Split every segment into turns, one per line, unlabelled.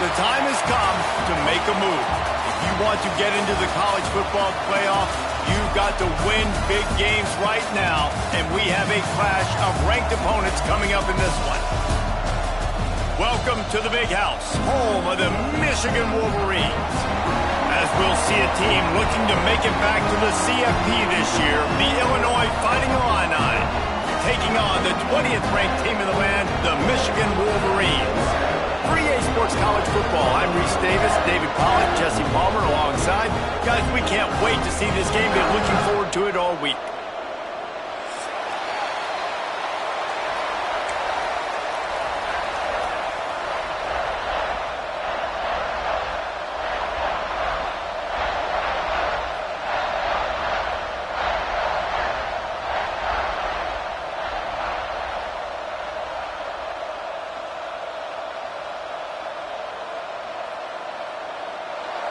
The time has come to make a move. If you want to get into the college football playoff, you've got to win big games right now, and we have a clash of ranked opponents coming up in this one. Welcome to the Big House, home of the Michigan Wolverines. As we'll see a team looking to make it back to the CFP this year, the Illinois Fighting Illini, taking on the 20th ranked team in the land, the Michigan Wolverines. For EA Sports College Football, I'm Reese Davis, David Pollack, Jesse Palmer alongside. Guys, we can't wait to see this game. Been looking forward to it all week.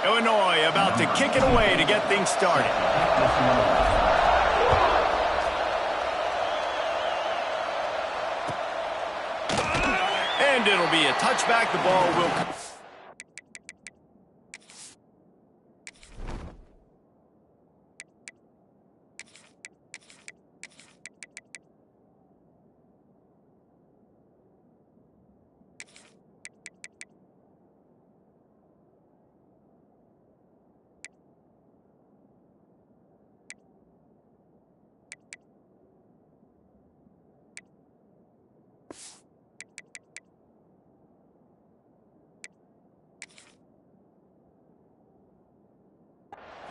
Illinois about to kick it away to get things started. And it'll be a touchback. The ball will come.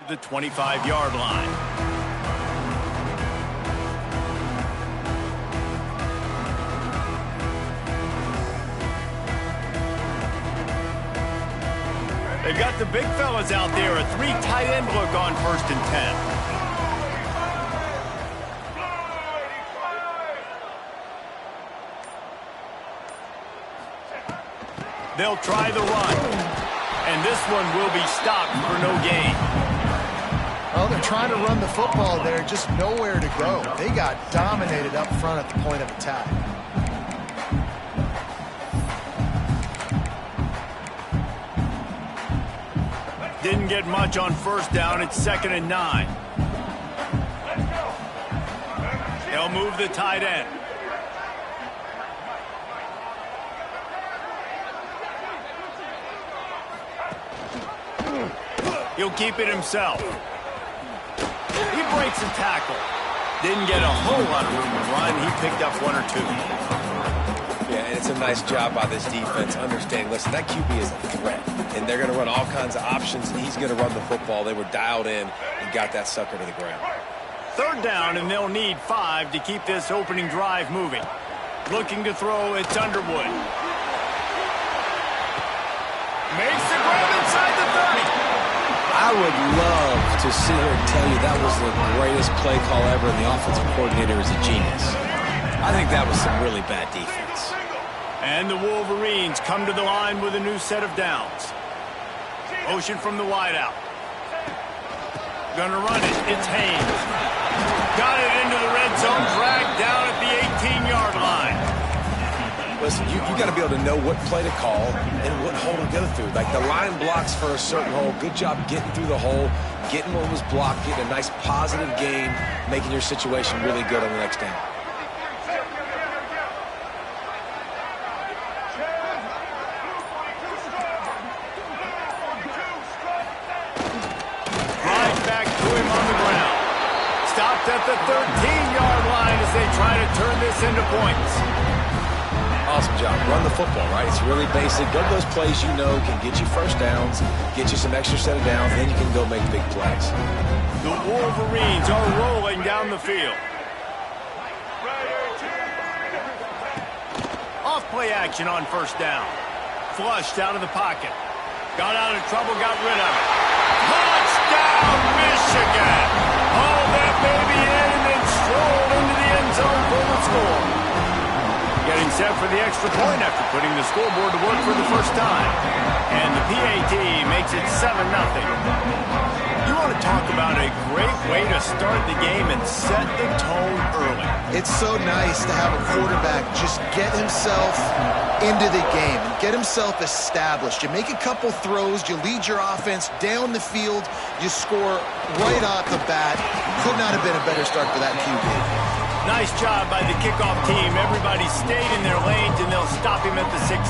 The 25-yard line. They've got the big fellas out there. A three tight end look on 1st and 10. They'll try the run. And this one will be stopped for no gain.
Well, they're trying to run the football there, just nowhere to go. They got dominated up front at the point of attack.
Didn't get much on 1st down. It's 2nd and 9. They'll move the tight end. He'll keep it himself. He breaks a tackle. Didn't get a whole lot of room to run. He picked up 1 or 2.
Yeah, and it's a nice job by this defense. Understanding, listen, that QB is a threat. And they're going to run all kinds of options, and he's going to run the football. They were dialed in and got that sucker to the ground.
3rd down, and they'll need 5 to keep this opening drive moving. Looking to throw, it's Underwood. Makes the grab inside the 30.
I would love to sit here and tell you that was the greatest play call ever and the offensive coordinator is a genius. I think that was some really bad defense.
And the Wolverines come to the line with a new set of downs. Motion from the wideout. Gonna run it. It's Haynes. Got it into the red zone. Dragged down at the 18-yard line.
Listen, you got to be able to know what play to call and what hole to go through. Like the line blocks for a certain hole. Good job getting through the hole, getting what was blocked, getting a nice positive gain, making your situation really good on the next down.
Right back to him on the ground. Stopped at the 13-yard line as they try to turn this into points.
Awesome job. Run the football, right? It's really basic. Go to those plays you know can get you 1st downs, get you some extra set of downs, then you can go make big plays.
The Wolverines are rolling down the field. Off play action on 1st down. Flushed out of the pocket. Got out of trouble, got rid of it. Touchdown, Michigan! Hauled that baby in and then strolled into the end zone for the score. Getting getting set for the extra point after putting the scoreboard to work for the first time. And the PAT makes it 7-0. You want to talk about a great way to start the game and set the tone early.
It's so nice to have a quarterback just get himself into the game and get himself established. You make a couple throws, you lead your offense down the field, you score right off the bat. Could not have been a better start for that QB.
Nice job by the kickoff team. Everybody stayed in their lanes, and they'll stop him at the 16.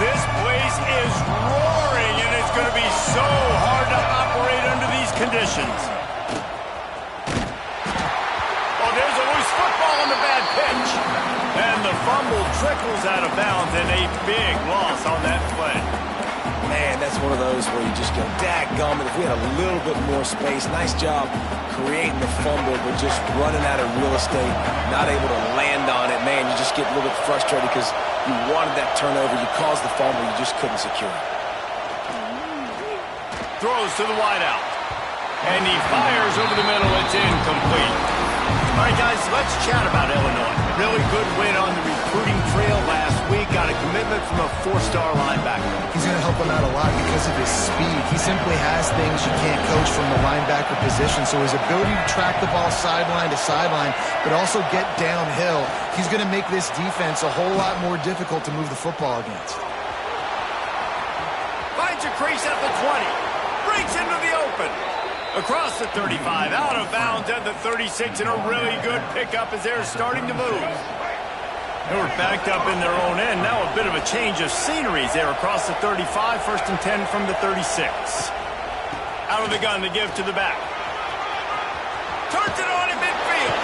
This place is roaring, and it's going to be so hard to operate under these conditions. Oh, there's a loose football on the bad pitch. And the fumble trickles out of bounds, and a big loss on that play.
Man, that's one of those where you just go, dadgummit, if we had a little bit more space. Nice job creating the fumble, but just running out of real estate, not able to land on it. Man, you just get a little bit frustrated because you wanted that turnover. You caused the fumble. You just couldn't secure it.
Throws to the wideout. And he fires over the middle. It's incomplete. All right, guys, let's chat about Illinois. Really good win on the recruiting trail last week. Got a commitment from a 4-star linebacker.
He's going to help him out a lot because of his speed. He simply has things you can't coach from the linebacker position. So his ability to track the ball sideline to sideline, but also get downhill, he's going to make this defense a whole lot more difficult to move the football against.
Finds a crease at the 20. Breaks into the open. Across the 35, out of bounds at the 36, and a really good pickup as they're starting to move. They were backed up in their own end. Now a bit of a change of scenery. They're across the 35, 1st and 10 from the 36. Out of the gun to give to the back. Turns it on in midfield.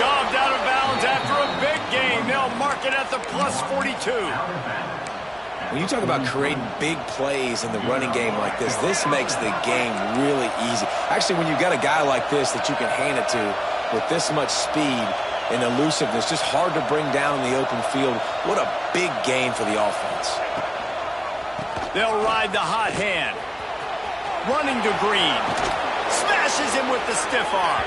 Shoved out of bounds after a big gain. They'll mark it at the plus 42.
When you talk about creating big plays in the running game like this makes the game really easy. Actually, when you've got a guy like this that you can hand it to with this much speed and elusiveness, just hard to bring down in the open field, what a big gain for the offense.
They'll ride the hot hand. Running to Green. Smashes him with the stiff arm.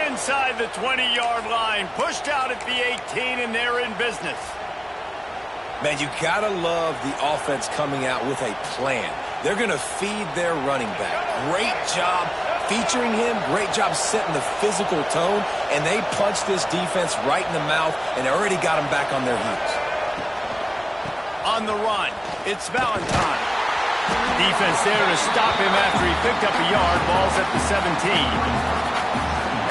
Inside the 20-yard line. Pushed out at the 18, and they're in business.
Man, you gotta love the offense coming out with a plan. They're gonna feed their running back. Great job featuring him. Great job setting the physical tone. And they punched this defense right in the mouth and already got them back on their heels.
On the run, it's Valentine. Defense there to stop him after he picked up a yard. Ball's at the 17.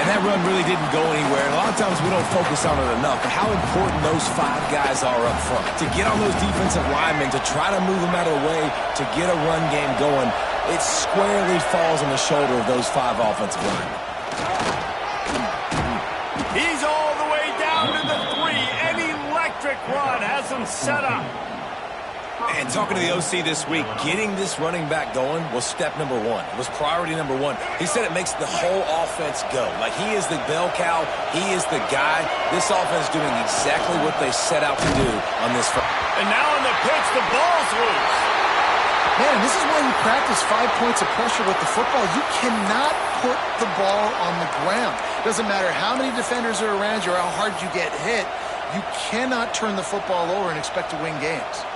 And that run really didn't go anywhere. And a lot of times we don't focus on it enough, but how important those 5 guys are up front. To get on those defensive linemen, to try to move them out of the way, to get a run game going, it squarely falls on the shoulder of those 5 offensive linemen.
He's all the way down to the 3. An electric run has him set up.
And talking to the OC this week, getting this running back going was step number 1. It was priority number 1. He said it makes the whole offense go. Like, he is the bell cow. He is the guy. This offense doing exactly what they set out to do on this.
And now on the pitch, the ball's loose.
Man, this is why you practice 5 points of pressure with the football. You cannot put the ball on the ground. Doesn't matter how many defenders are around you or how hard you get hit. You cannot turn the football over and expect to win games.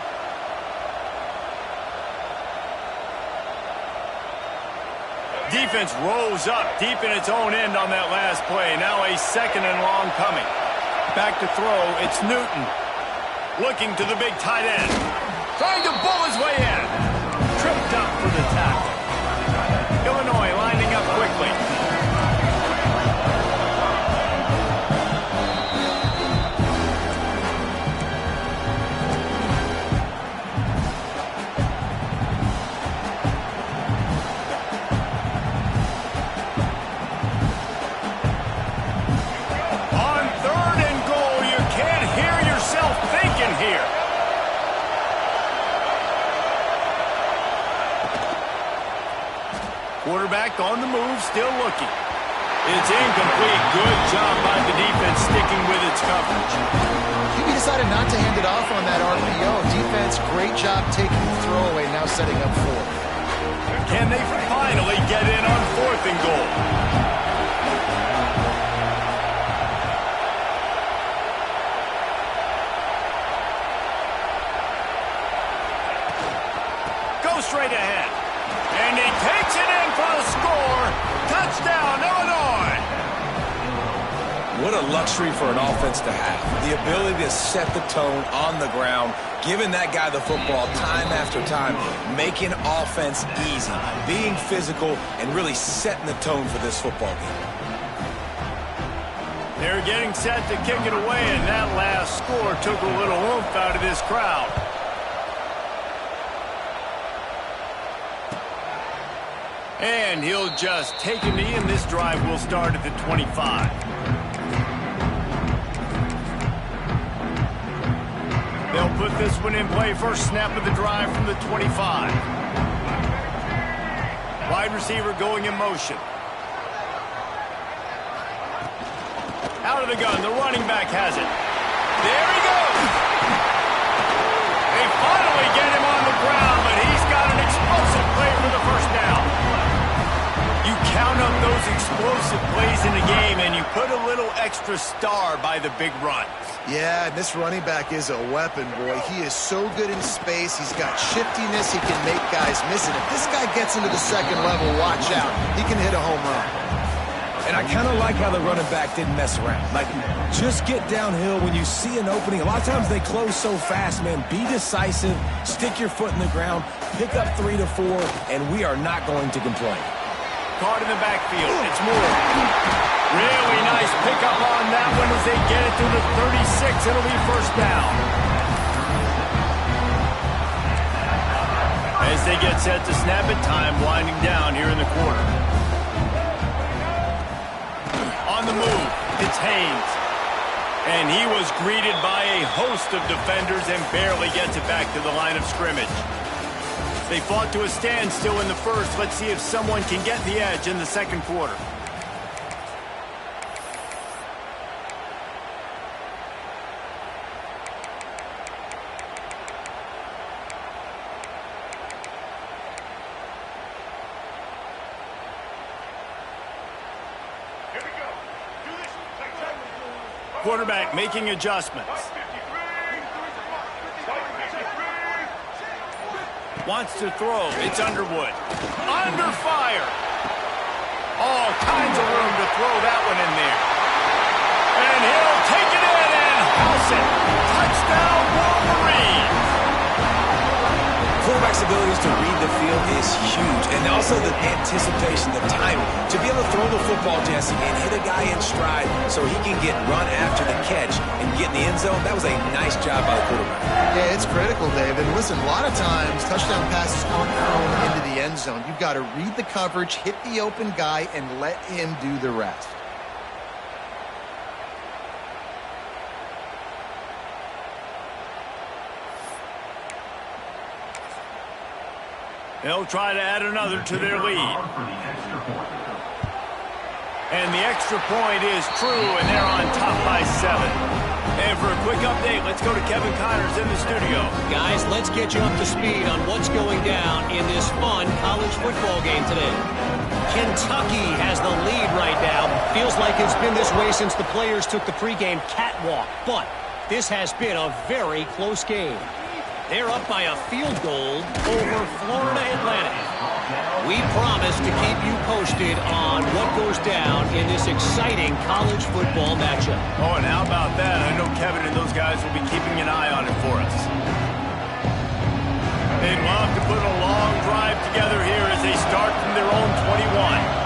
Defense rose up deep in its own end on that last play. Now a 2nd and long coming. Back to throw, it's Newton. Looking to the big tight end. Trying to bull his way in. Tripped up for the tackle. Illinois lining up quickly. Quarterback on the move, still looking. It's incomplete. Good job by the defense sticking with its coverage.
QB decided not to hand it off on that RPO. Defense, great job taking the throwaway, now setting up 4.
Can they finally get in on 4th and goal? Go straight ahead. And he takes it in for the score. Touchdown, Illinois.
What a luxury for an offense to have. The ability to set the tone on the ground, giving that guy the football time after time, making offense easy, being physical, and really setting the tone for this football game.
They're getting set to kick it away, and that last score took a little oomph out of this crowd. And he'll just take a knee, and this drive will start at the 25. They'll put this one in play. First snap of the drive from the 25. Wide receiver going in motion. Out of the gun. The running back has it. There he goes. They finally get him on the ground, but he's got an explosive play for the first down. You count up those explosive plays in a game, and you put a little extra star by the big runs.
Yeah, and this running back is a weapon, boy. He is so good in space. He's got shiftiness. He can make guys miss it. If this guy gets into the second level, watch out. He can hit a home run.
And I kind of like how the running back didn't mess around. Like, just get downhill when you see an opening. A lot of times they close so fast, man. Be decisive. Stick your foot in the ground. Pick up 3 to 4, and we are not going to complain.
Caught in the backfield. It's Moore. Really nice pickup on that one as they get it to the 36. It'll be first down. As they get set to snap it, time winding down here in the quarter. On the move, it's Haynes. And he was greeted by a host of defenders and barely gets it back to the line of scrimmage. They fought to a standstill in the first. Let's see if someone can get the edge in the second quarter. Quarterback making adjustments. Wants to throw. It's Underwood. Under fire. All kinds of room to throw that one in there. And he'll take it in and house it. Touchdown, Wolverines.
Quarterback's abilities to read the field is huge. And also the anticipation, the timing. To be able to throw the football, Jesse, and hit a guy in stride so he can get run after the catch and get in the end zone, that was a nice job by the quarterback.
Yeah, it's critical, David. Listen, a lot of times touchdown passes aren't thrown into the end zone. You've got to read the coverage, hit the open guy, and let him do the rest.
They'll try to add another to their lead. And the extra point is true, and they're on top by 7. And for a quick update, let's go to Kevin Connors in the studio.
Guys, let's get you up to speed on what's going down in this fun college football game today. Kentucky has the lead right now. Feels like it's been this way since the players took the pregame catwalk. But this has been a very close game. They're up by a field goal over Florida Atlantic. We promise to keep you posted on what goes down in this exciting college football matchup.
Oh, and how about that? I know Kevin and those guys will be keeping an eye on it for us. They'd love to put a long drive together here as they start from their own 21.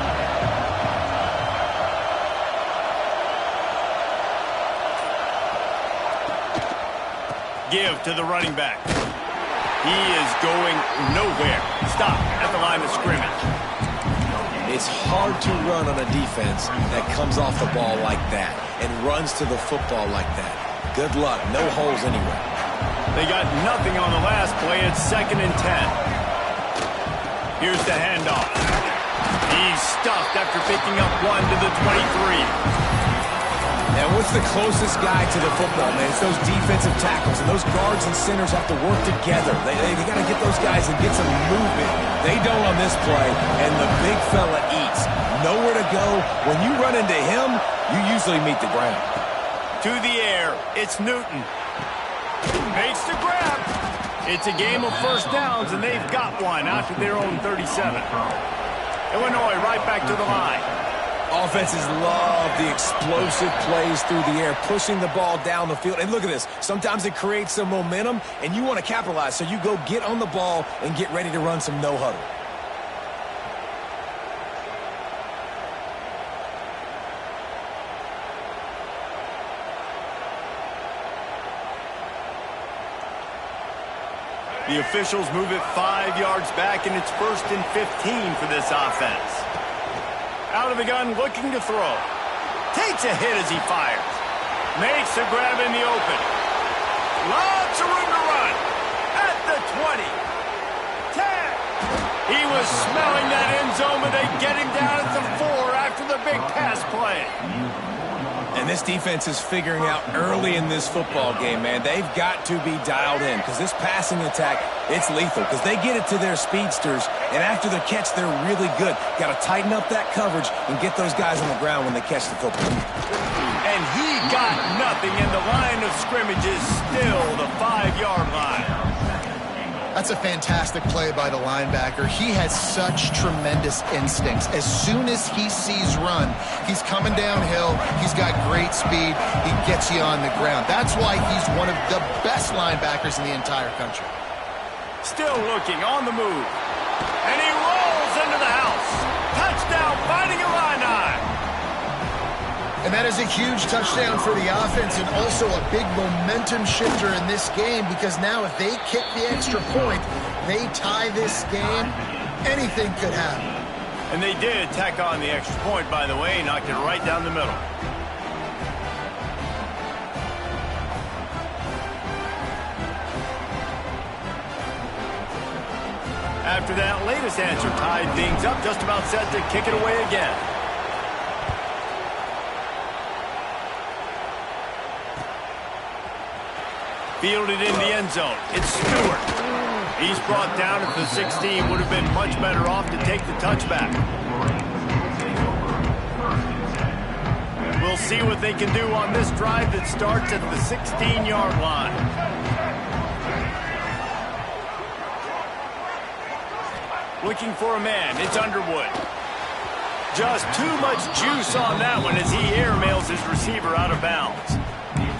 Give to the running back. He is going nowhere. Stop at the line of scrimmage.
It's hard to run on a defense that comes off the ball like that and runs to the football like that. Good luck. No holes anywhere.
They got nothing on the last play. It's 2nd and 10. Here's the handoff. He's stuffed after picking up 1 to the 23.
And what's the closest guy to the football, man? It's those defensive tackles, and those guards and centers have to work together. They got to get those guys and get some movement. They don't on this play, and the big fella eats. Nowhere to go. When you run into him, you usually meet the ground.
To the air, it's Newton. Makes the grab. It's a game of first downs, and they've got one out to their own 37. Illinois right back to the line.
Offenses love the explosive plays through the air, pushing the ball down the field. And look at this. Sometimes it creates some momentum, and you want to capitalize. So you go get on the ball and get ready to run some no-huddle.
The officials move it 5 yards back, and it's 1st and 15 for this offense. Out of the gun, looking to throw. Takes a hit as he fires. Makes a grab in the open. Lots of room to run. At the 20. 10. He was smelling that end zone, but they get him down at the 4 after the big pass play.
And this defense is figuring out early in this football game, man. They've got to be dialed in because this passing attack, it's lethal because they get it to their speedsters, and after the catch, they're really good. Got to tighten up that coverage and get those guys on the ground when they catch the football.
And he got nothing, and the line of scrimmage is still the 5-yard line.
That's a fantastic play by the linebacker. He has such tremendous instincts. As soon as he sees run, he's coming downhill. He's got great speed. He gets you on the ground. That's why he's one of the best linebackers in the entire country.
Still looking on the move. And he rolls into the house. Touchdown, Fighting Illini.
And that is a huge touchdown for the offense and also a big momentum shifter in this game because now if they kick the extra point, they tie this game, anything could happen.
And they did tack on the extra point, by the way, knocked it right down the middle. After that latest answer tied things up, just about set to kick it away again. Fielded in the end zone. It's Stewart. He's brought down at the 16. Would have been much better off to take the touchback. We'll see what they can do on this drive that starts at the 16-yard line. Looking for a man. It's Underwood. Just too much juice on that one as he airmails his receiver out of bounds.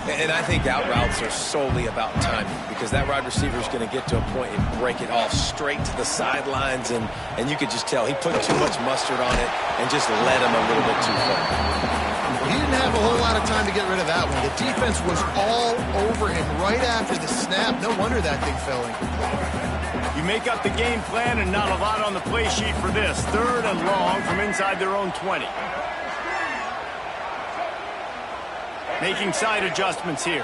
And I think out routes are solely about timing because that wide receiver is going to get to a point and break it off straight to the sidelines, and you could just tell he put too much mustard on it and just led him a little bit too far.
He didn't have a whole lot of time to get rid of that one. The defense was all over him right after the snap. No wonder that thing fell in.
You make up the game plan and not a lot on the play sheet for this. 3rd and long from inside their own 20. Making side adjustments here.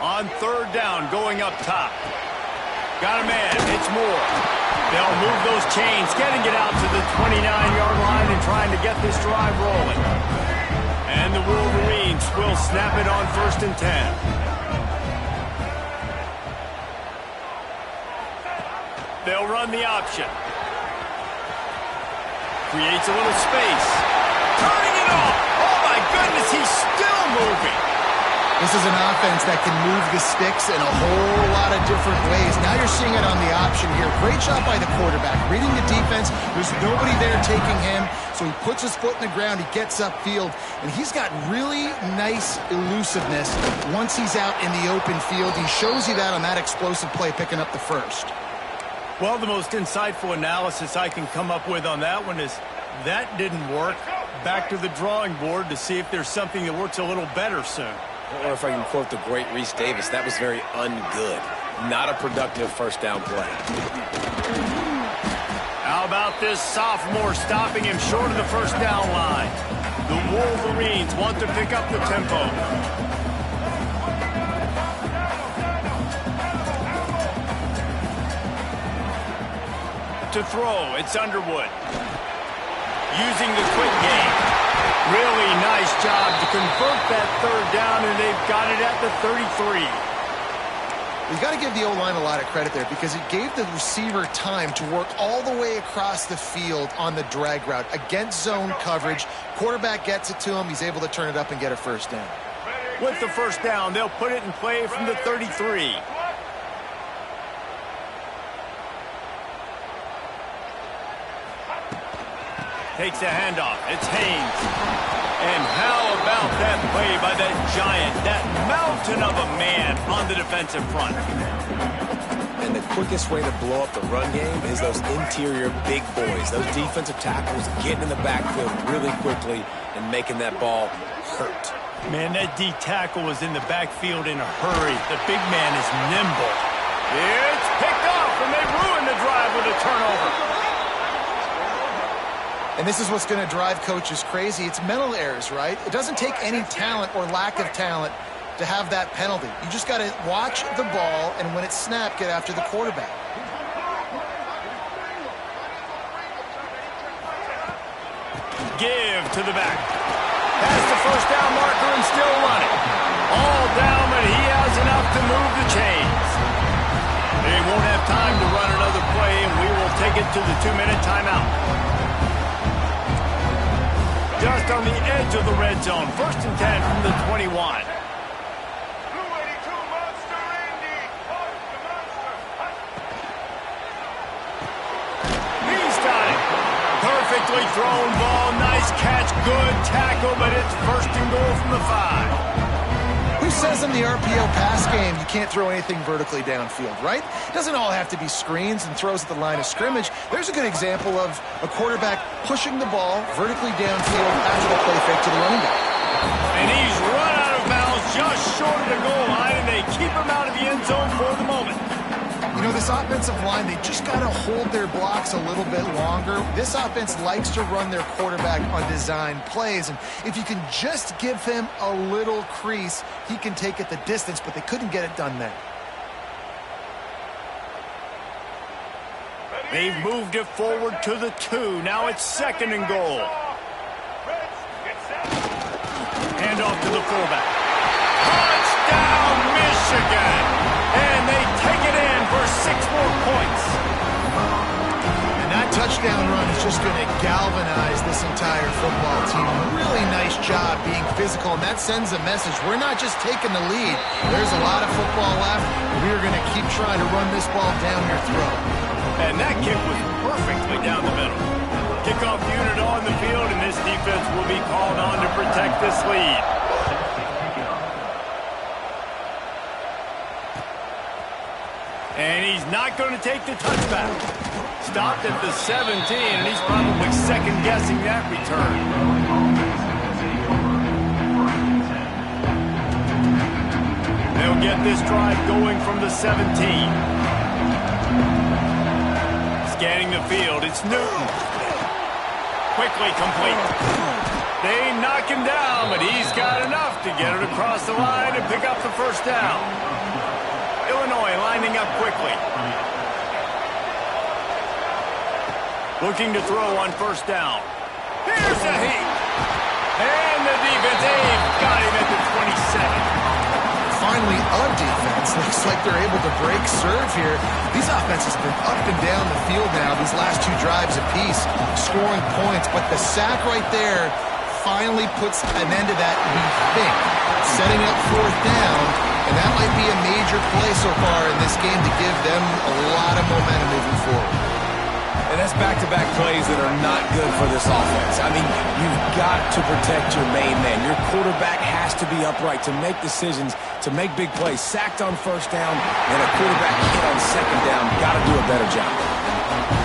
On 3rd down, going up top. Got a man. It's Moore. They'll move those chains, getting it out to the 29-yard line and trying to get this drive rolling. And the Wolverines will snap it on 1st and 10. They'll run the option. Creates a little space. Turning it off. Oh, my goodness, he's still moving.
This is an offense that can move the sticks in a whole lot of different ways. Now you're seeing it on the option here. Great job by the quarterback. Reading the defense, there's nobody there taking him, so he puts his foot in the ground, he gets upfield, and he's got really nice elusiveness once he's out in the open field. He shows you that on that explosive play, picking up the first.
Well, the most insightful analysis I can come up with on that one is that didn't work. Back to the drawing board to see if there's something that works a little better soon.
Or if I can quote the great Reese Davis, that was very ungood. Not a productive first down play.
How about this sophomore stopping him short of the first down line? The Wolverines want to pick up the tempo. To throw, it's Underwood. Using the quick game. Really nice job to convert that third down, and they've got it at the 33.
You got to give the O-line a lot of credit there because it gave the receiver time to work all the way across the field on the drag route against zone coverage. Quarterback gets it to him. He's able to turn it up and get a first down.
With the first down, they'll put it in play from the 33. Takes a handoff. It's Haynes. And how about that play by that giant, that mountain of a man on the defensive front?
And the quickest way to blow up the run game is those interior big boys, those defensive tackles getting in the backfield really quickly and making that ball hurt.
Man, that D tackle was in the backfield in a hurry. The big man is nimble. It's picked off, and they ruin the drive with a turnover.
And this is what's going to drive coaches crazy. It's mental errors, right? It doesn't take any talent or lack of talent to have that penalty. You just got to watch the ball, and when it's snapped, get after the quarterback.
Give to the back. Has the first down marker and still running. All down, but he has enough to move the chains. They won't have time to run another play, and we will take it to the 2-minute timeout. Just on the edge of the red zone. 1st and 10 from the 21. He's got it. Perfectly thrown ball. Nice catch. Good tackle, but it's 1st and goal from the 5.
Who says in the RPO pass game you can't throw anything vertically downfield, right? It doesn't all have to be screens and throws at the line of scrimmage. There's a good example of a quarterback pushing the ball vertically downfield after the play fake to the running back.
And he's run out of bounds just short of the goal line, and they keep him out of the end zone for the moment.
You know, this offensive line, they just got to hold their blocks a little bit longer. This offense likes to run their quarterback on design plays, and if you can just give him a little crease, he can take it the distance, but they couldn't get it done there.
They've moved it forward to the 2. Now it's 2nd and goal. Hand off to the fullback. Touchdown, Michigan! And they take it in for 6 more points.
And that touchdown run is just going to galvanize this entire football team. Really nice job being physical, and that sends a message. We're not just taking the lead. There's a lot of football left. We're going to keep trying to run this ball down your throat.
And that kick was perfectly down the middle. Kickoff unit on the field, and this defense will be called on to protect this lead. And he's not going to take the touchback. Stopped at the 17, and he's probably second-guessing that return. They'll get this drive going from the 17. Scanning the field, it's Newton. Quickly complete. They knock him down, but he's got enough to get it across the line and pick up the first down. Illinois lining up quickly. Looking to throw on first down. Here's a heat. And the defense, they've got him at the 27.
Finally, a defense. Looks like they're able to break serve here. These offenses have been up and down the field now these last 2 drives apiece, scoring points. But the sack right there finally puts an end to that, we think. Setting up 4th down, and that might be a major play so far in this game to give them a lot of momentum moving forward.
And that's back-to-back plays that are not good for this offense. I mean, you've got to protect your main man. Your quarterback has to be upright to make decisions, to make big plays. Sacked on first down, and a quarterback hit on second down. Got to do a better job.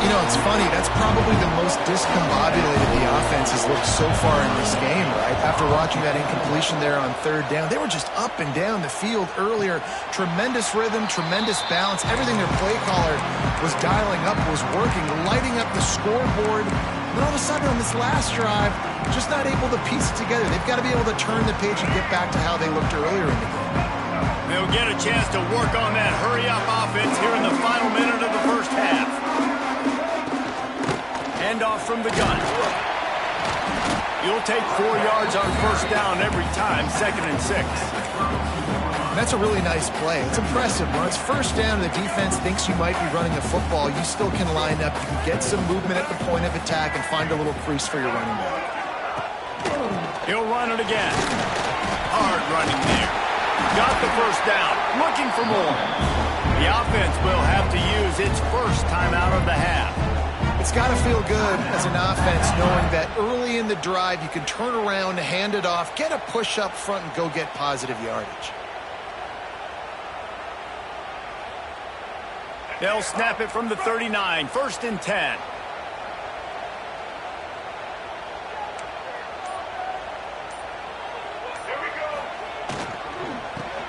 You know, it's funny. That's probably the most discombobulated the offense has looked so far in this game, right? After watching that incompletion there on 3rd down, they were just up and down the field earlier. Tremendous rhythm, tremendous balance. Everything their play caller was dialing up was working, lighting up the scoreboard. But all of a sudden on this last drive, just not able to piece it together. They've got to be able to turn the page and get back to how they looked earlier in the game.
They'll get a chance to work on that hurry-up offense here in the final minute of the first half. Handoff from the gun. You'll take 4 yards on first down every time, 2nd and 6.
That's a really nice play. It's impressive. When it's first down and the defense thinks you might be running a football, you still can line up. You can get some movement at the point of attack and find a little crease for your running back.
He'll run it again. Hard running there. Got the first down. Looking for more. The offense will have to use its first timeout of the half.
It's got to feel good as an offense knowing that early in the drive you can turn around, hand it off, get a push up front, and go get positive yardage.
They'll snap it from the 39, 1st and 10.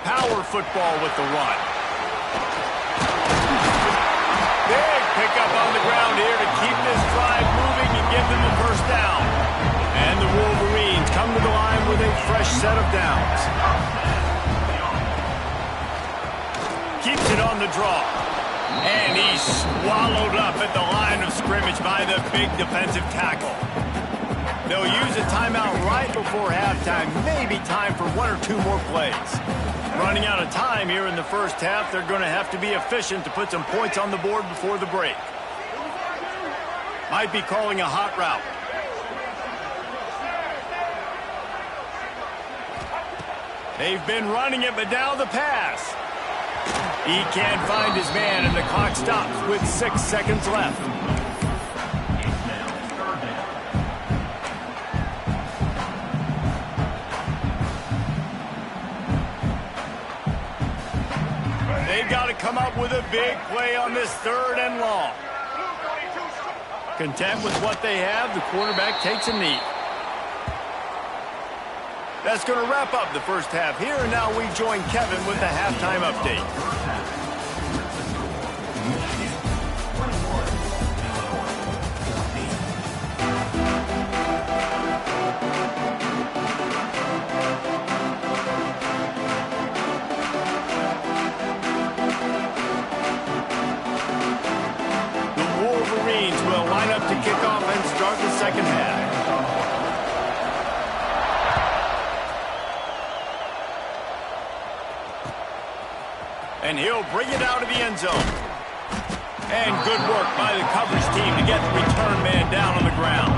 Power football with the run. Big pickup on the ground here to keep this drive moving and give them a first down. And the Wolverines come to the line with a fresh set of downs. Keeps it on the draw. And he's swallowed up at the line of scrimmage by the big defensive tackle. They'll use a timeout right before halftime. Maybe time for 1 or 2 more plays. Running out of time here in the first half. They're going to have to be efficient to put some points on the board before the break. Might be calling a hot route. They've been running it, but now the pass. He can't find his man, and the clock stops with 6 seconds left. They've got to come up with a big play on this 3rd and long. Content with what they have, the quarterback takes a knee. That's going to wrap up the first half here, and now we join Kevin with the halftime update. The Wolverines will line up to kick off and start the second half. And he'll bring it out of the end zone. And good work by the coverage team to get the return man down on the ground.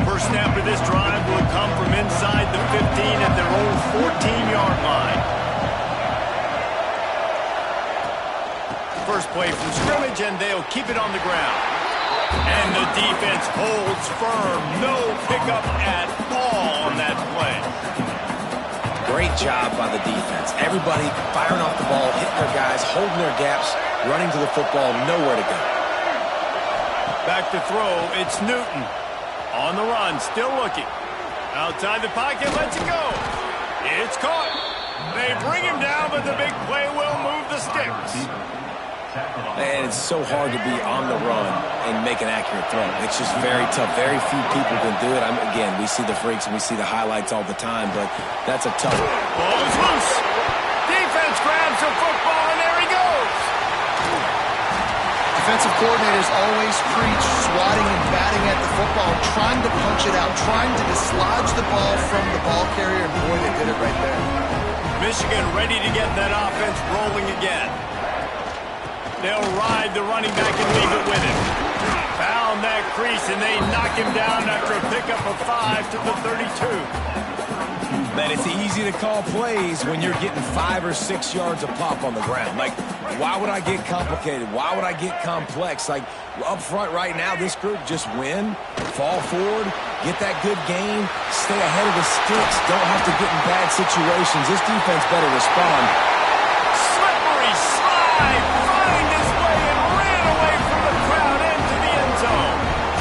First snap of this drive will come from inside the 15 at their own 14-yard line. First play from scrimmage, and they'll keep it on the ground. And the defense holds firm. No pickup at all on that play.
Great job by the defense. Everybody firing off the ball, hitting their guys, holding their gaps, running to the football, nowhere to go.
Back to throw, it's Newton. On the run, still looking. Outside the pocket, lets it go. It's caught. They bring him down, but the big play will move the sticks.
And it's so hard to be on the run and make an accurate throw. It's just very tough. Very few people can do it. Again, we see the freaks and we see the highlights all the time, but that's a tough one.
Ball is loose. Defense grabs the football, and there he goes.
Defensive coordinators always preach swatting and batting at the football, trying to punch it out, trying to dislodge the ball from the ball carrier, and boy, they did it right there.
Michigan ready to get that offense rolling again. They'll ride the running back and leave it with him. Found that crease, and they knock him down after a pickup of 5 to the 32.
Man, it's easy to call plays when you're getting 5 or 6 yards of pop on the ground. Like, why would I get complicated? Why would I get complex? Like, up front right now, this group just win, fall forward, get that good gain, stay ahead of the sticks, don't have to get in bad situations. This defense better respond.
Slippery slide.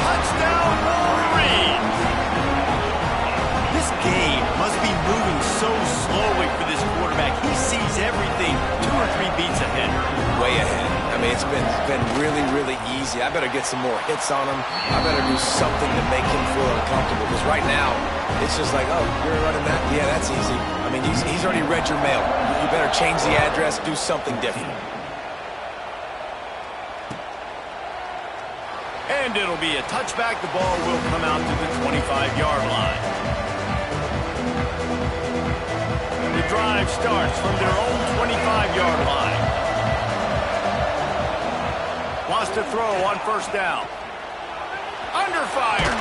Touchdown, Wolverines! This game must be moving so slowly for this quarterback. He sees everything 2 or 3 beats ahead.
Way ahead. I mean, it's been really, really easy. I better get some more hits on him. I better do something to make him feel uncomfortable. Because right now, it's just like, oh, you're running that? Yeah, that's easy. I mean, he's already read your mail. You better change the address, do something different.
And it'll be a touchback. The ball will come out to the 25-yard line. The drive starts from their own 25-yard line. Wants to throw on first down. Under fire.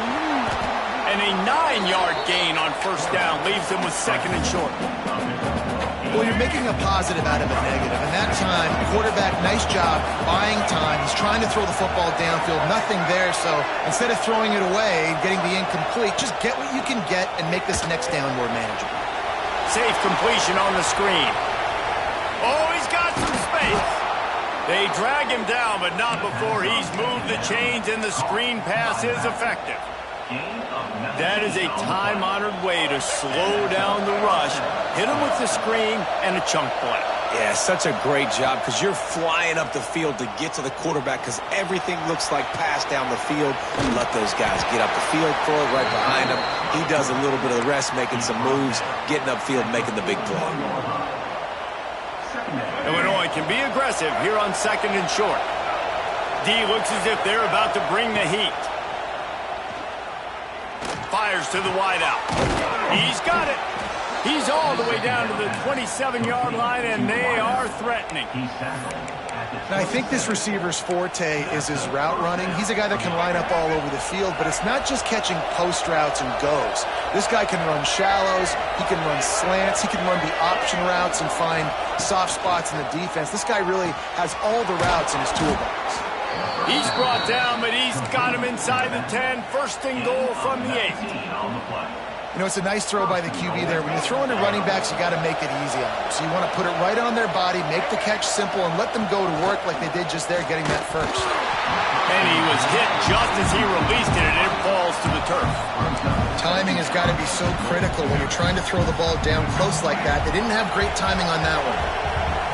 And a 9-yard gain on first down leaves them with second and short.
Well, you're making a positive out of a negative. And that time, quarterback, nice job, buying time. He's trying to throw the football downfield. Nothing there, so instead of throwing it away and getting the incomplete, just get what you can get and make this next down more manageable.
Safe completion on the screen. Oh, he's got some space. They drag him down, but not before he's moved the chains, and the screen pass is effective. That is a time-honored way to slow down the rush, hit him with the screen, and a chunk play.
Yeah, such a great job because you're flying up the field to get to the quarterback because everything looks like pass down the field. You let those guys get up the field, throw it right behind him. He does a little bit of the rest, making some moves, getting upfield, making the big play.
Illinois can be aggressive here on second and short. D looks as if they're about to bring the heat. Fires to the wideout. He's got it. He's all the way down to the 27-yard line, and they are threatening.
Now, I think this receiver's forte is his route running. He's a guy that can line up all over the field, but it's not just catching post routes and goes. This guy can run shallows, he can run slants, he can run the option routes and find soft spots in the defense. This guy really has all the routes in his toolbox.
He's brought down, but he's got him inside the 10. First and goal from the 8.
You know, it's a nice throw by the QB there. When you're throwing to running backs, you got to make it easy on them. So you want to put it right on their body, make the catch simple, and let them go to work like they did just there, getting that first.
And he was hit just as he released it, and it falls to the turf.
Timing has got to be so critical when you're trying to throw the ball down close like that. They didn't have great timing on that one.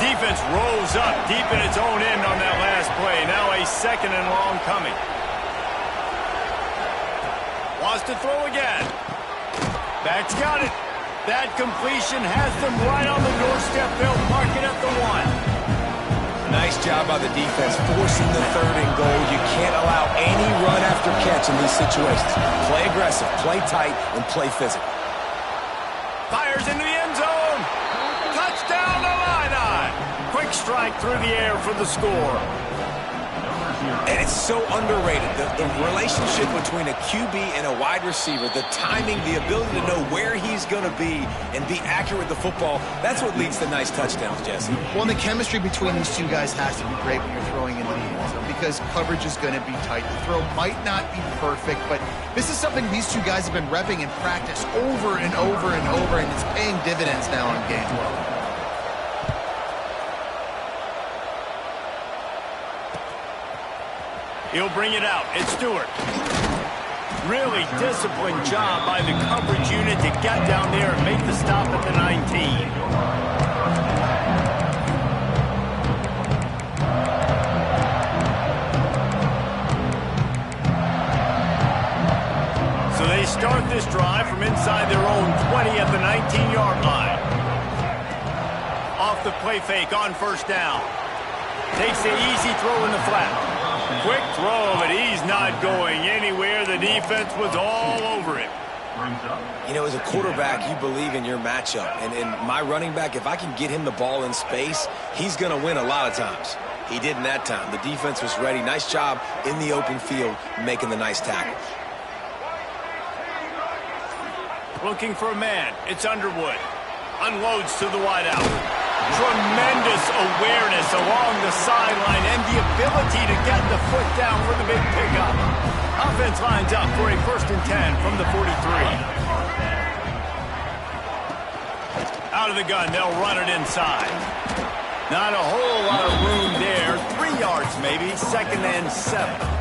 Defense rolls up deep in its own end on that last play. Now a second and long coming. Wants to throw again. Back's got it. That completion has them right on the doorstep. They'll mark it at the 1.
Nice job by the defense, forcing the third and goal. You can't allow any run after catch in these situations. Play aggressive, play tight, and play physical.
Fires into the end zone. Touchdown to Illini. Quick strike through the air for the score.
And it's so underrated. The relationship between a QB and a wide receiver, the timing, the ability to know where he's going to be and be accurate with the football, that's what leads to nice touchdowns, Jesse.
Well, and the chemistry between these two guys has to be great when you're throwing into the end zone because coverage is going to be tight. The throw might not be perfect, but this is something these two guys have been repping in practice over and over and over, and it's paying dividends now in game.
He'll bring it out. It's Stewart. Really disciplined job by the coverage unit to get down there and make the stop at the 19. So they start this drive from inside their own 20 at the 19-yard line. Off the play fake on first down. Takes the easy throw in the flat. Quick throw, but he's not going anywhere. The defense was all over him.
You know, as a quarterback, you believe in your matchup. And my running back, if I can get him the ball in space, he's going to win a lot of times. He didn't that time. The defense was ready. Nice job in the open field making the nice tackle.
Looking for a man. It's Underwood. Unloads to the wideout. Tremendous awareness along the sideline and the ability to get the foot down for the big pickup. Offense lines up for a 1st and 10 from the 43. Out of the gun, they'll run it inside. Not a whole lot of room there. 3 yards maybe, 2nd and 7.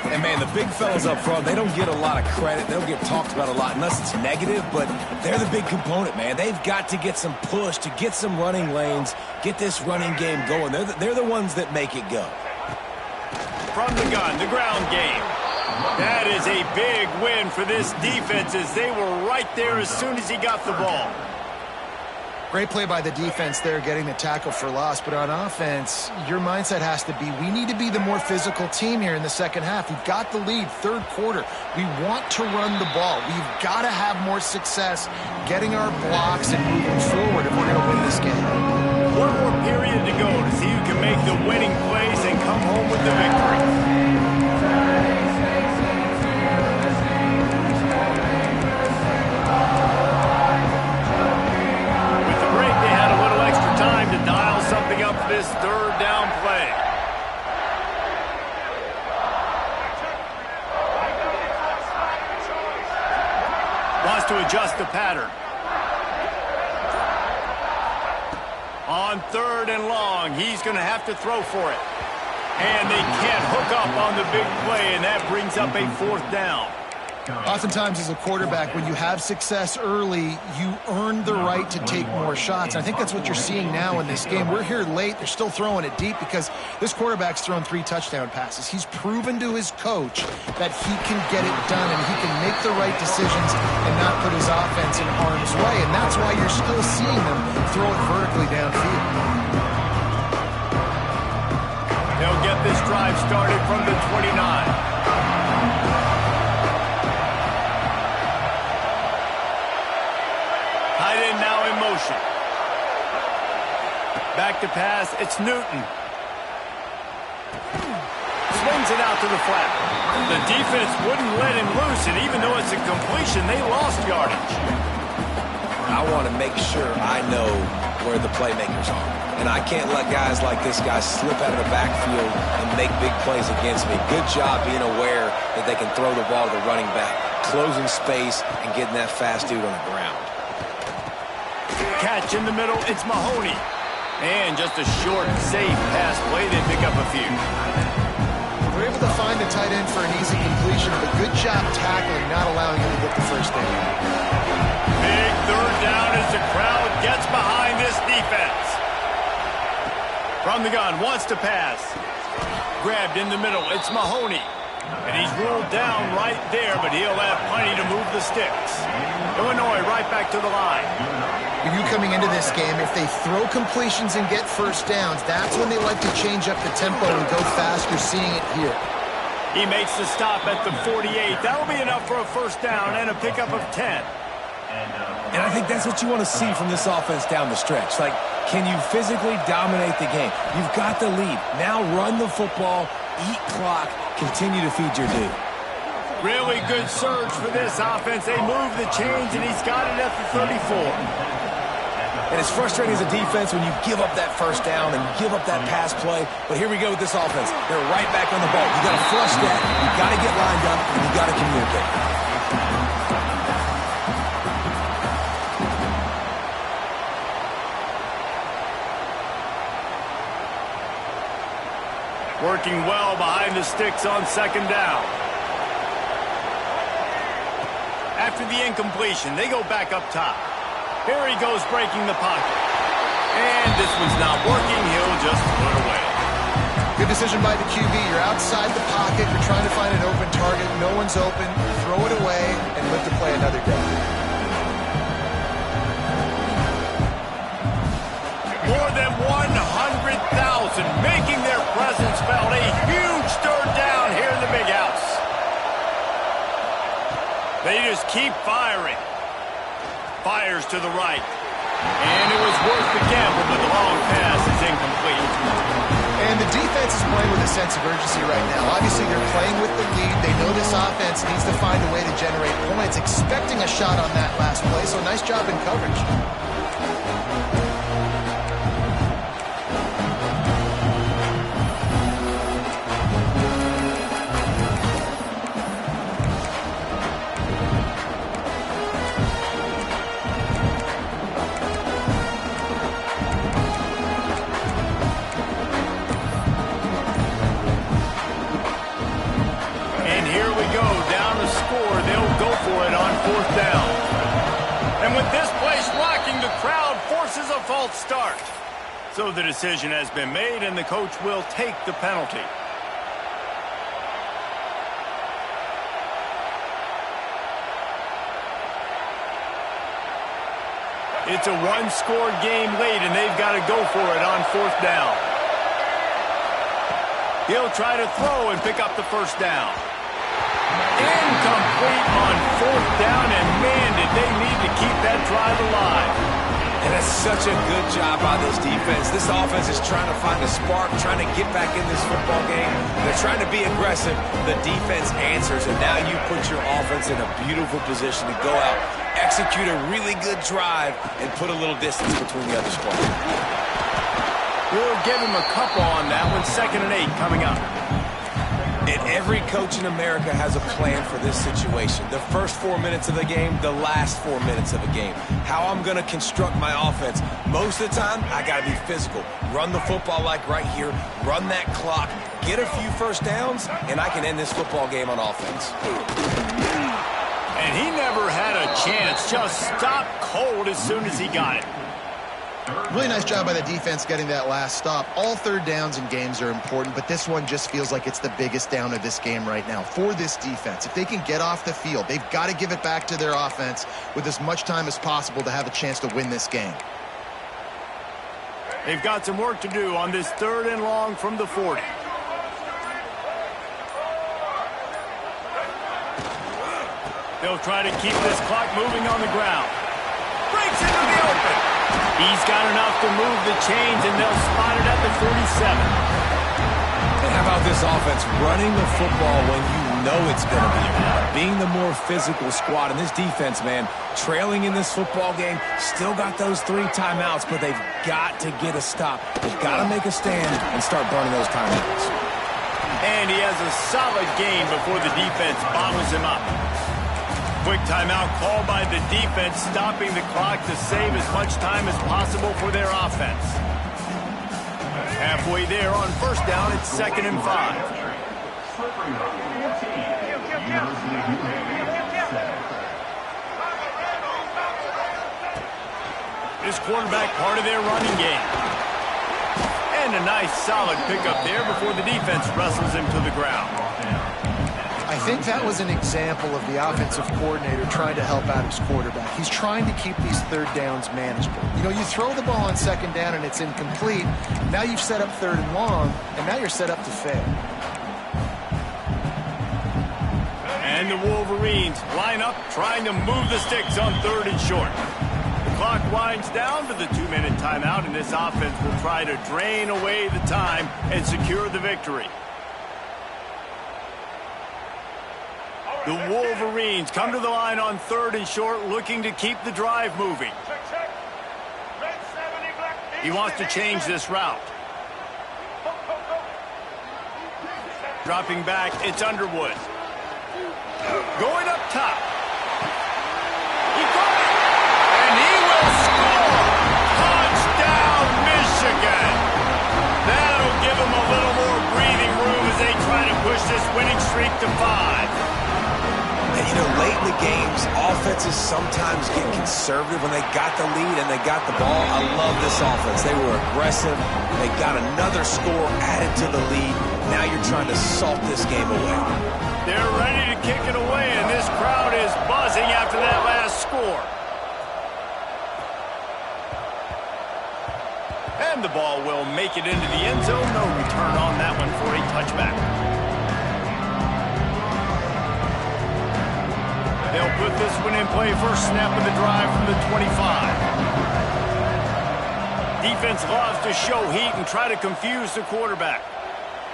And, man, the big fellas up front, they don't get a lot of credit. They don't get talked about a lot unless it's negative, but they're the big component, man. They've got to get some push, to get some running lanes, get this running game going. They're the ones that make it go.
From the gun, the ground game. That is a big win for this defense as they were right there as soon as he got the ball.
Great play by the defense there, getting the tackle for loss. But on offense, your mindset has to be, we need to be the more physical team here in the second half. We've got the lead, third quarter. We want to run the ball. We've got to have more success getting our blocks and moving forward if we're going to win this game.
One more period to go to see who can make the winning plays and come home with the victory. To dial something up for this third down play. Wants to adjust the pattern. On third and long, he's going to have to throw for it. And they can't hook up on the big play, and that brings up a fourth down.
Oftentimes as a quarterback, when you have success early, you earn the right to take more shots. And I think that's what you're seeing now in this game. We're here late. They're still throwing it deep because this quarterback's thrown 3 touchdown passes. He's proven to his coach that he can get it done and he can make the right decisions and not put his offense in harm's way. And that's why you're still seeing them throw it vertically downfield.
They'll get this drive started from the 29. Tight end now in motion. Back to pass, it's Newton. Swings it out to the flat. The defense wouldn't let him loose, and even though it's a completion, they lost yardage.
I want to make sure I know where the playmakers are. And I can't let guys like this guy slip out of the backfield and make big plays against me. Good job being aware that they can throw the ball to the running back, closing space, and getting that fast dude on the ground.
Catch in the middle, it's Mahoney. And just a short, safe pass play, they pick up a few.
We're able to find the tight end for an easy completion, but good job tackling, not allowing him to get the first down.
Big third down as the crowd gets behind this defense. From the gun, wants to pass. Grabbed in the middle, it's Mahoney. And he's ruled down right there, but he'll have plenty to move the sticks. Illinois right back to the line.
You coming into this game, if they throw completions and get first downs, that's when they like to change up the tempo and go fast. You're seeing it here.
He makes the stop at the 48. That'll be enough for a first down and a pickup of 10.
And I think that's what you want to see from this offense down the stretch. Like, can you physically dominate the game? You've got the lead. Now run the football, eat clock, continue to feed your dude.
Really good surge for this offense. They move the chains, and he's got it at the 34.
And it's frustrating as a defense when you give up that first down and give up that pass play. But here we go with this offense. They're right back on the ball. You got to flush that. You got to get lined up, and you got to communicate.
Working well behind the sticks on second down. After the incompletion, they go back up top. Here he goes breaking the pocket. And this one's not working. He'll just put it away.
Good decision by the QB. You're outside the pocket. You're trying to find an open target. No one's open. Throw it away and live to play another day.
More than 100,000 making their presence felt. A huge third down here in the big house. They just keep firing. Fires to the right. And it was worth the gamble, but the long pass is incomplete.
And the defense is playing with a sense of urgency right now. Obviously, they're playing with the lead. They know this offense needs to find a way to generate points, expecting a shot on that last play, so nice job in coverage.
False start. So the decision has been made, and the coach will take the penalty. It's a one-score game late, and they've got to go for it on 4th down. He'll try to throw and pick up the first down. Incomplete on 4th down, and man, did they need to keep that drive alive.
And that's such a good job by this defense. This offense is trying to find a spark, trying to get back in this football game. They're trying to be aggressive. The defense answers, and now you put your offense in a beautiful position to go out, execute a really good drive, and put a little distance between the other squad.
We'll give him a couple on that one. 2nd and 8 coming up.
And every coach in America has a plan for this situation. The first 4 minutes of the game, the last 4 minutes of the game. How I'm going to construct my offense. Most of the time, I got to be physical. Run the football like right here. Run that clock. Get a few first downs, and I can end this football game on offense.
And he never had a chance. Just stopped cold as soon as he got it.
Really nice job by the defense getting that last stop. All 3rd downs in games are important, but this one just feels like it's the biggest down of this game right now for this defense. If they can get off the field, they've got to give it back to their offense with as much time as possible to have a chance to win this game.
They've got some work to do on this 3rd and long from the 40. They'll try to keep this clock moving on the ground. Breaks into the open. He's got enough to move the chains, and they'll spot it at the 47.
And how about this offense running the football when you know it's going to be around? Being the more physical squad. And this defense, man, trailing in this football game, still got those 3 timeouts, but they've got to get a stop. They've got to make a stand and start burning those timeouts.
And he has a solid gain before the defense bottles him up. Quick timeout called by the defense, stopping the clock to save as much time as possible for their offense. Halfway there on 1st down, it's 2nd and 5. This quarterback part of their running game. And a nice solid pickup there before the defense wrestles him to the ground.
I think that was an example of the offensive coordinator trying to help out his quarterback. He's trying to keep these 3rd downs manageable. You know, you throw the ball on 2nd down and it's incomplete. Now you've set up 3rd and long, and now you're set up to fail.
And the Wolverines line up trying to move the sticks on 3rd and short. The clock winds down to the 2-minute timeout, and this offense will try to drain away the time and secure the victory. The Wolverines come to the line on 3rd and short, looking to keep the drive moving. He wants to change this route. Dropping back, it's Underwood. Going up top. He caught it, and he will score. Touchdown, Michigan. That'll give them a little more breathing room as they try to push this winning streak to 5.
And, you know, late in the games, offenses sometimes get conservative when they got the lead and they got the ball. I love this offense. They were aggressive. They got another score added to the lead. Now you're trying to salt this game away.
They're ready to kick it away, and this crowd is buzzing after that last score. And the ball will make it into the end zone. No return on that one for a touchback. They'll put this one in play first snap of the drive from the 25. Defense loves to show heat and try to confuse the quarterback.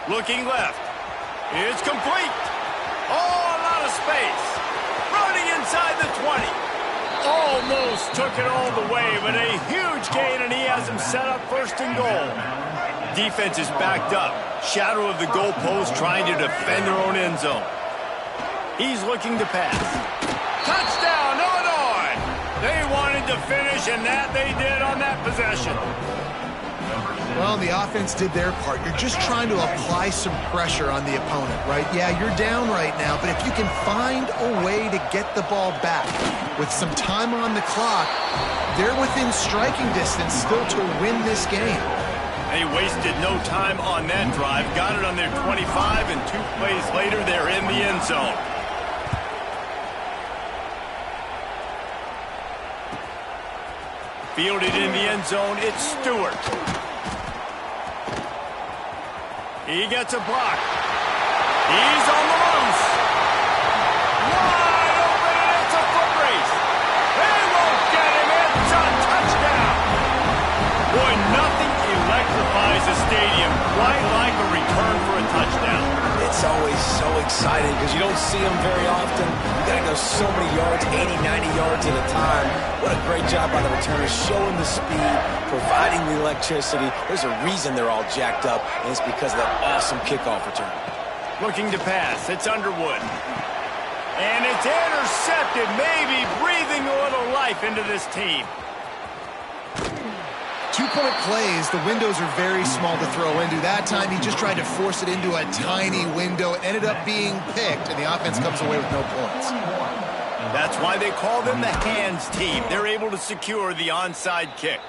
Looking left. It's complete. Oh, a lot of space. Running inside the 20. Almost took it all the way, but a huge gain, and he has him set up 1st and goal. Defense is backed up. Shadow of the goalpost trying to defend their own end zone. He's looking to pass. Touchdown, Illinois! They wanted to finish, and that they did on that possession.
Well, the offense did their part. You're just trying to apply some pressure on the opponent, right? Yeah, you're down right now, but if you can find a way to get the ball back with some time on the clock, they're within striking distance still to win this game.
They wasted no time on that drive. Got it on their 25, and 2 plays later, they're in the end zone. Fielded in the end zone, it's Stewart. He gets a block. He's on the loose. Wide open, and it's a foot race. They won't get him. It's a touchdown. Boy, nothing electrifies a stadium quite like a return for a touchdown.
It's always so exciting because you don't see them very often. You got to go so many yards, 80, 90 yards at a time. What a great job by the returners, showing the speed, providing the electricity. There's a reason they're all jacked up, and it's because of that awesome kickoff return.
Looking to pass. It's Underwood. And it's intercepted, maybe breathing a little life into this team.
2-point plays, the windows are very small to throw into. That time, he just tried to force it into a tiny window. It ended up being picked, and the offense comes away with no points.
That's why they call them the hands team. They're able to secure the onside kick.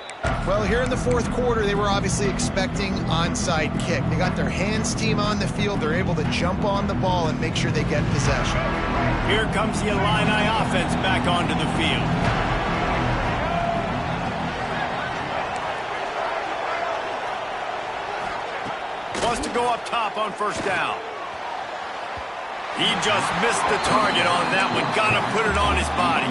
Well, here in the fourth quarter, they were obviously expecting onside kick. They got their hands team on the field. They're able to jump on the ball and make sure they get possession.
Here comes the Illini offense back onto the field. Wants to go up top on first down. He just missed the target on that one. Got to put it on his body.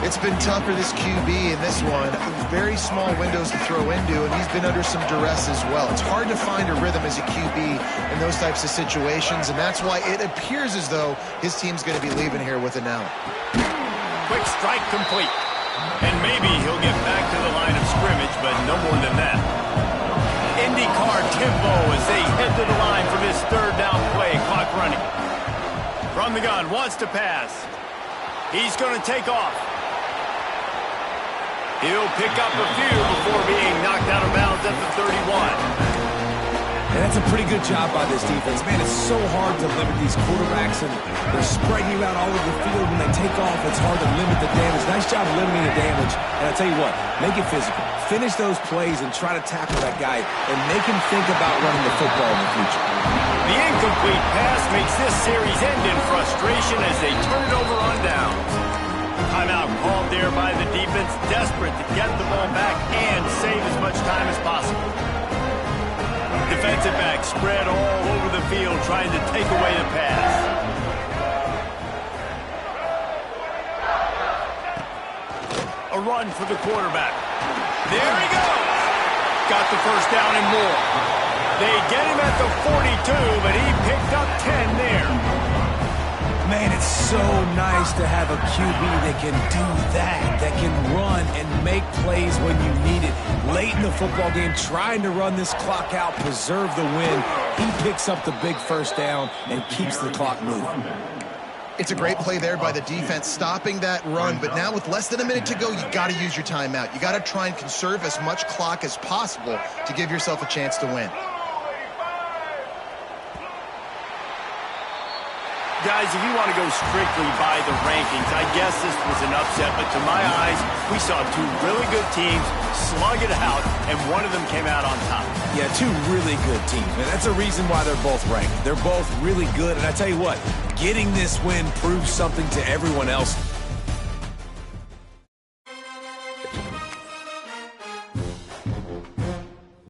It's been tough for this QB in this one. Very small windows to throw into, and he's been under some duress as well. It's hard to find a rhythm as a QB in those types of situations, and that's why it appears as though his team's going to be leaving here with an L.
Quick strike complete. And maybe he'll get back to the line of scrimmage, but no more than that. IndyCar tempo as they head to the line for this third down play. Clock running. From the gun, wants to pass. He's going to take off. He'll pick up a few before being knocked out of bounds at the 31.
And that's a pretty good job by this defense. Man, it's so hard to limit these quarterbacks, and they're spreading you out all over the field. When they take off, it's hard to limit the damage. Nice job limiting the damage. And I tell you what, make it physical. Finish those plays and try to tackle that guy and make him think about running the football in the future.
The incomplete pass makes this series end in frustration as they turn it over on downs. Timeout called there by the defense, desperate to get the ball back and save as much time as possible. Defensive back spread all over the field trying to take away the pass. A run for the quarterback. There he goes. Got the first down and more. They get him at the 42, but he picked up 10 there.
Man, it's so nice to have a QB that can do that can run and make plays when you need it. Late in the football game, trying to run this clock out, preserve the win. He picks up the big first down and keeps the clock moving.
It's a great play there by the defense, stopping that run. But now with less than a minute to go, you got to use your timeout. You got to try and conserve as much clock as possible to give yourself a chance to win.
Guys, if you want to go strictly by the rankings, I guess this was an upset, but to my eyes, we saw two really good teams slug it out, and one of them came out on top.
Yeah, two really good teams, man. That's a reason why they're both ranked. They're both really good, and I tell you what, getting this win proves something to everyone else.